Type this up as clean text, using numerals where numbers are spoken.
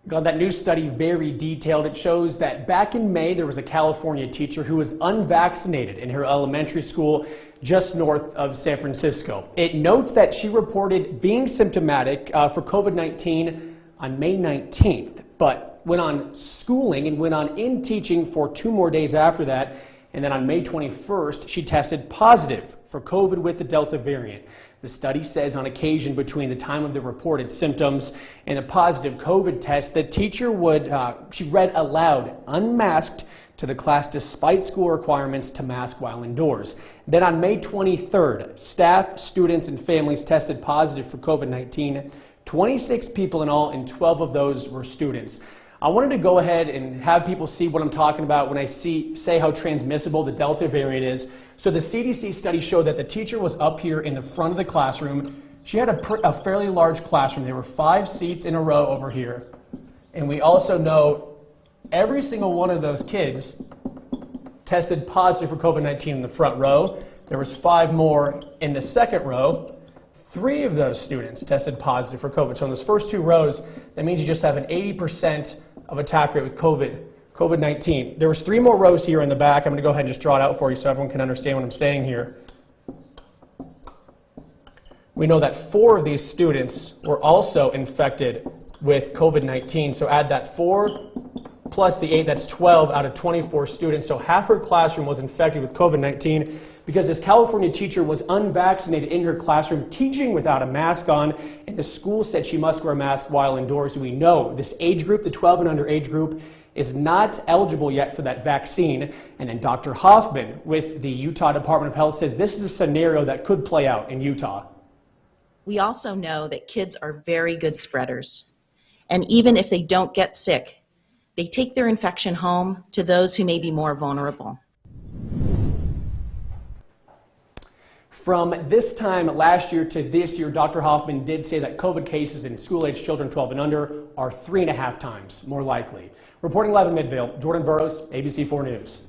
God, that new study, very detailed. It shows that back in May, there was a California teacher who was unvaccinated in her elementary school just north of San Francisco. It notes that she reported being symptomatic for COVID-19 on May 19th, but went on schooling and went on in teaching for 2 more days after that. And then on May 21st, she tested positive for COVID with the Delta variant. The study says on occasion between the time of the reported symptoms and the positive COVID test, the teacher she read aloud, unmasked, to the class despite school requirements to mask while indoors. Then on May 23rd, staff, students, and families tested positive for COVID-19. 26 people in all, and 12 of those were students. I wanted to go ahead and have people see what I'm talking about when I say how transmissible the Delta variant is. So the CDC study showed that the teacher was up here in the front of the classroom. She had a fairly large classroom. There were 5 seats in a row over here. And we also know every single one of those kids tested positive for COVID-19 in the front row. There was 5 more in the second row. 3 of those students tested positive for COVID. So in those first 2 rows, that means you just have an 80% of attack rate with COVID-19. There was 3 more rows here in the back. I'm going to go ahead and just draw it out for you so everyone can understand what I'm saying here. We know that 4 of these students were also infected with COVID-19. So add that 4 plus the 8, that's 12 out of 24 students. So half her classroom was infected with COVID-19 because this California teacher was unvaccinated in her classroom teaching without a mask on, and the school said she must wear a mask while indoors. We know this age group, the 12 and under age group, is not eligible yet for that vaccine. And then Dr. Hoffman with the Utah Department of Health says this is a scenario that could play out in Utah. We also know that kids are very good spreaders. And even if they don't get sick, they take their infection home to those who may be more vulnerable. From this time last year to this year, Dr. Hoffman did say that COVID cases in school-age children 12 and under are 3.5 times more likely. Reporting live in Midvale, Jordan Burrows, ABC4 News.